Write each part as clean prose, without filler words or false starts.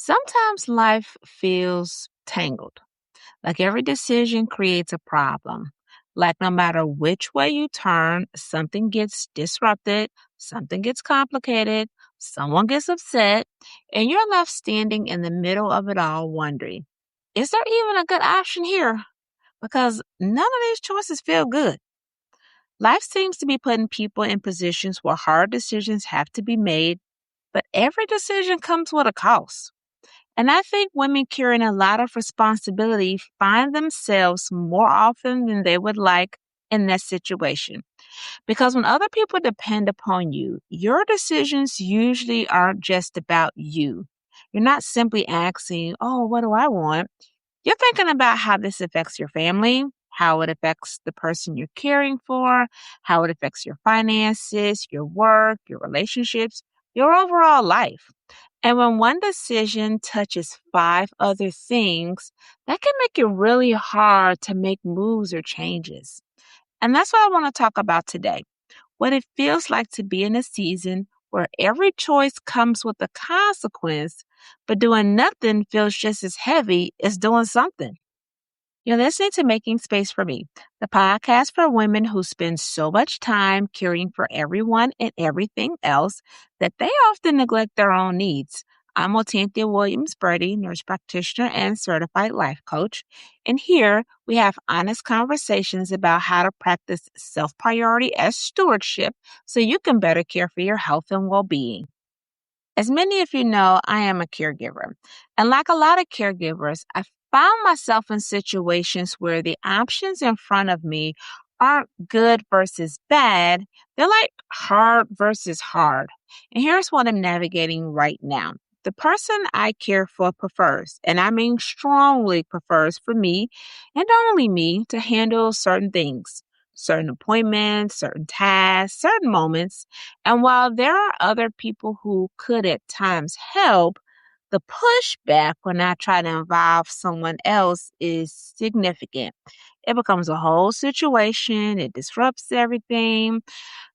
Sometimes life feels tangled, like every decision creates a problem. Like no matter which way you turn, something gets disrupted, something gets complicated, someone gets upset, and you're left standing in the middle of it all wondering, is there even a good option here? Because none of these choices feel good. Life seems to be putting people in positions where hard decisions have to be made, but every decision comes with a cost. And I think women carrying a lot of responsibility find themselves more often than they would like in that situation. Because when other people depend upon you, your decisions usually aren't just about you. You're not simply asking, oh, what do I want? You're thinking about how this affects your family, how it affects the person you're caring for, how it affects your finances, your work, your relationships, your overall life. And when one decision touches five other things, that can make it really hard to make moves or changes. And that's what I want to talk about today. What it feels like to be in a season where every choice comes with a consequence, but doing nothing feels just as heavy as doing something. You're listening to Making Space for Me, the podcast for women who spend so much time caring for everyone and everything else that they often neglect their own needs. I'm Otanthia Williams-Brady, nurse practitioner and certified life coach. And here we have honest conversations about how to practice self-priority as stewardship so you can better care for your health and well-being. As many of you know, I am a caregiver. And like a lot of caregivers, I found myself in situations where the options in front of me aren't good versus bad. They're like hard versus hard. And here's what I'm navigating right now. The person I care for prefers, and I mean strongly prefers for me and only me to handle certain things, certain appointments, certain tasks, certain moments. And while there are other people who could at times help, the pushback when I try to involve someone else is significant. It becomes a whole situation, it disrupts everything.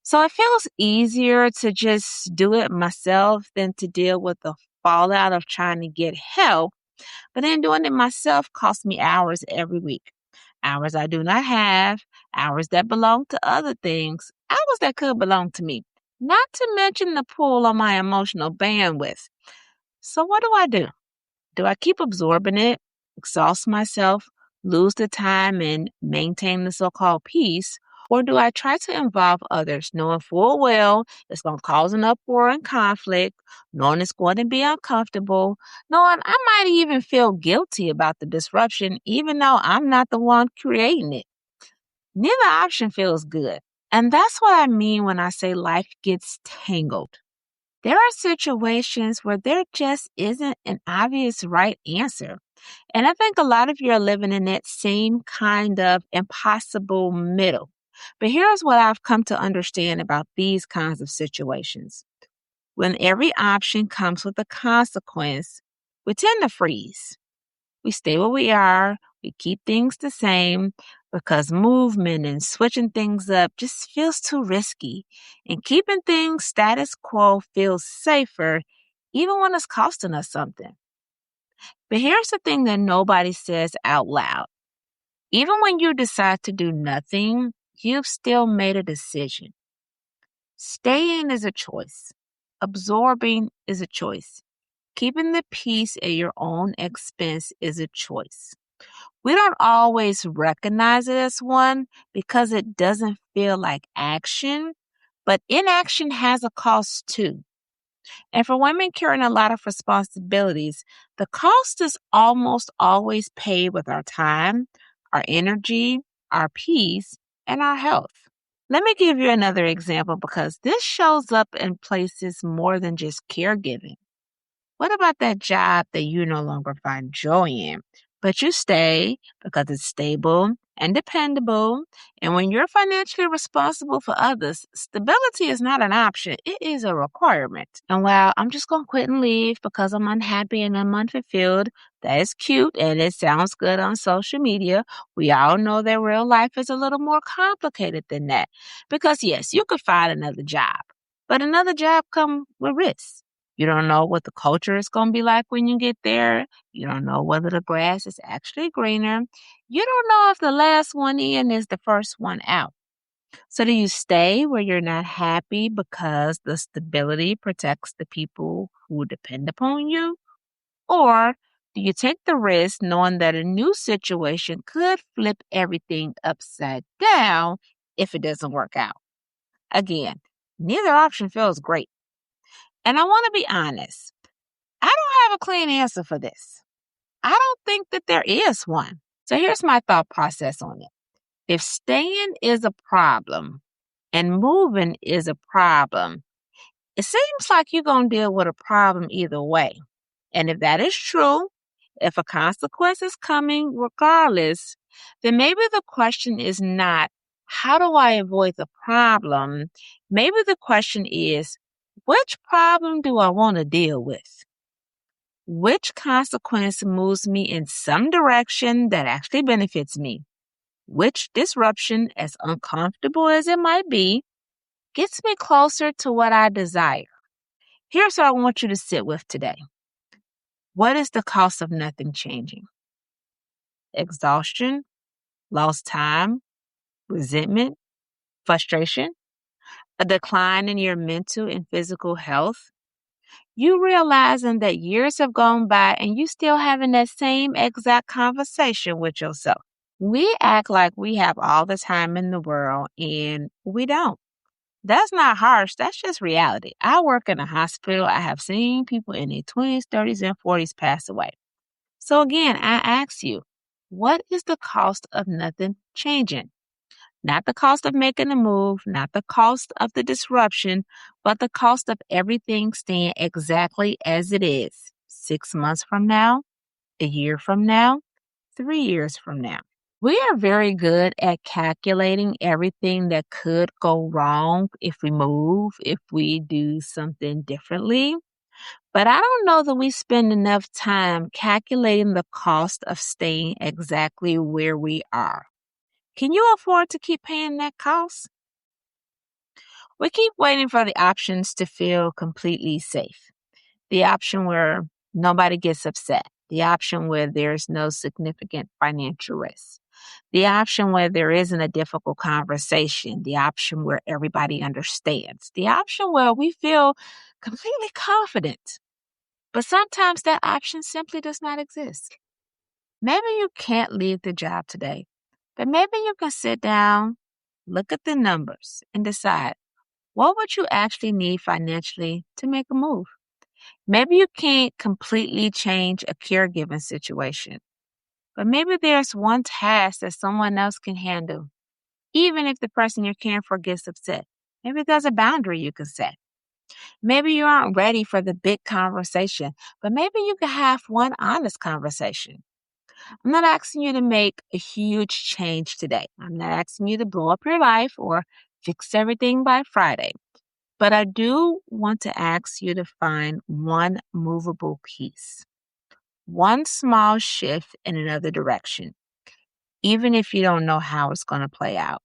So it feels easier to just do it myself than to deal with the fallout of trying to get help. But then doing it myself costs me hours every week. Hours I do not have, hours that belong to other things, hours that could belong to me. Not to mention the pull on my emotional bandwidth. So what do I do? Do I keep absorbing it, exhaust myself, lose the time, and maintain the so-called peace? Or do I try to involve others, knowing full well it's going to cause an uproar and conflict, knowing it's going to be uncomfortable, knowing I might even feel guilty about the disruption, even though I'm not the one creating it? Neither option feels good. And that's what I mean when I say life gets tangled. There are situations where there just isn't an obvious right answer. And I think a lot of you are living in that same kind of impossible middle. But here's what I've come to understand about these kinds of situations. When every option comes with a consequence, we tend to freeze. We stay where we are. We keep things the same because movement and switching things up just feels too risky. And keeping things status quo feels safer, even when it's costing us something. But here's the thing that nobody says out loud. Even when you decide to do nothing, you've still made a decision. Staying is a choice. Absorbing is a choice. Keeping the peace at your own expense is a choice. We don't always recognize it as one because it doesn't feel like action, but inaction has a cost too. And for women carrying a lot of responsibilities, the cost is almost always paid with our time, our energy, our peace, and our health. Let me give you another example because this shows up in places more than just caregiving. What about that job that you no longer find joy in, but you stay because it's stable and dependable? And when you're financially responsible for others, stability is not an option, it is a requirement. And while I'm just going to quit and leave because I'm unhappy and I'm unfulfilled, that is cute and it sounds good on social media. We all know that real life is a little more complicated than that. Because yes, you could find another job, but another job comes with risks. You don't know what the culture is going to be like when you get there. You don't know whether the grass is actually greener. You don't know if the last one in is the first one out. So do you stay where you're not happy because the stability protects the people who depend upon you? Or do you take the risk knowing that a new situation could flip everything upside down if it doesn't work out? Again, neither option feels great. And I want to be honest, I don't have a clean answer for this. I don't think that there is one. So here's my thought process on it. If staying is a problem and moving is a problem, it seems like you're going to deal with a problem either way. And if that is true, if a consequence is coming regardless, then maybe the question is not, how do I avoid the problem? Maybe the question is, which problem do I want to deal with? Which consequence moves me in some direction that actually benefits me? Which disruption, as uncomfortable as it might be, gets me closer to what I desire? Here's what I want you to sit with today. What is the cost of nothing changing? Exhaustion, lost time, resentment, frustration, a decline in your mental and physical health. You realizing that years have gone by and you still having that same exact conversation with yourself. We act like we have all the time in the world and we don't. That's not harsh. That's just reality. I work in a hospital. I have seen people in their 20s, 30s, and 40s pass away. So again, I ask you, what is the cost of nothing changing? Not the cost of making a move, not the cost of the disruption, but the cost of everything staying exactly as it is 6 months from now, a year from now, 3 years from now. We are very good at calculating everything that could go wrong if we move, if we do something differently. But I don't know that we spend enough time calculating the cost of staying exactly where we are. Can you afford to keep paying that cost? We keep waiting for the options to feel completely safe. The option where nobody gets upset. The option where there's no significant financial risk. The option where there isn't a difficult conversation. The option where everybody understands. The option where we feel completely confident. But sometimes that option simply does not exist. Maybe you can't leave the job today, but maybe you can sit down, look at the numbers, and decide what would you actually need financially to make a move. Maybe you can't completely change a caregiving situation, but maybe there's one task that someone else can handle, even if the person you're caring for gets upset. Maybe there's a boundary you can set. Maybe you aren't ready for the big conversation, but maybe you can have one honest conversation. I'm not asking you to make a huge change today. I'm not asking you to blow up your life or fix everything by Friday. But I do want to ask you to find one movable piece, one small shift in another direction, even if you don't know how it's going to play out,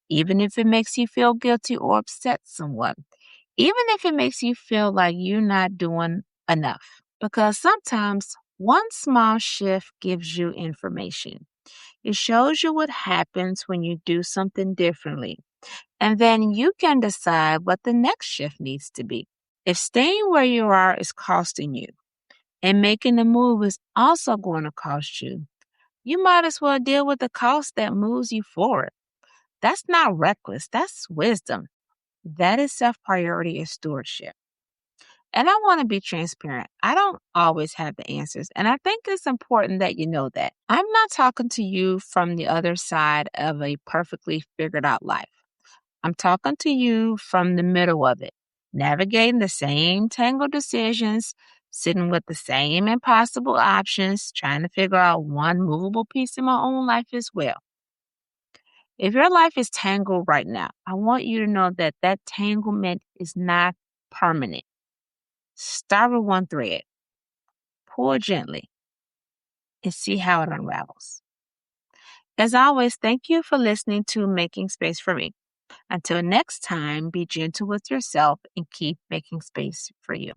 even if it makes you feel guilty or upset someone, even if it makes you feel like you're not doing enough. Because sometimes one small shift gives you information. It shows you what happens when you do something differently. And then you can decide what the next shift needs to be. If staying where you are is costing you and making the move is also going to cost you, you might as well deal with the cost that moves you forward. That's not reckless. That's wisdom. That is self-priority and stewardship. And I want to be transparent. I don't always have the answers. And I think it's important that you know that. I'm not talking to you from the other side of a perfectly figured out life. I'm talking to you from the middle of it, navigating the same tangled decisions, sitting with the same impossible options, trying to figure out one movable piece in my own life as well. If your life is tangled right now, I want you to know that that tanglement is not permanent. Start with one thread, pull gently, and see how it unravels. As always, thank you for listening to Making Space for Me. Until next time, be gentle with yourself and keep making space for you.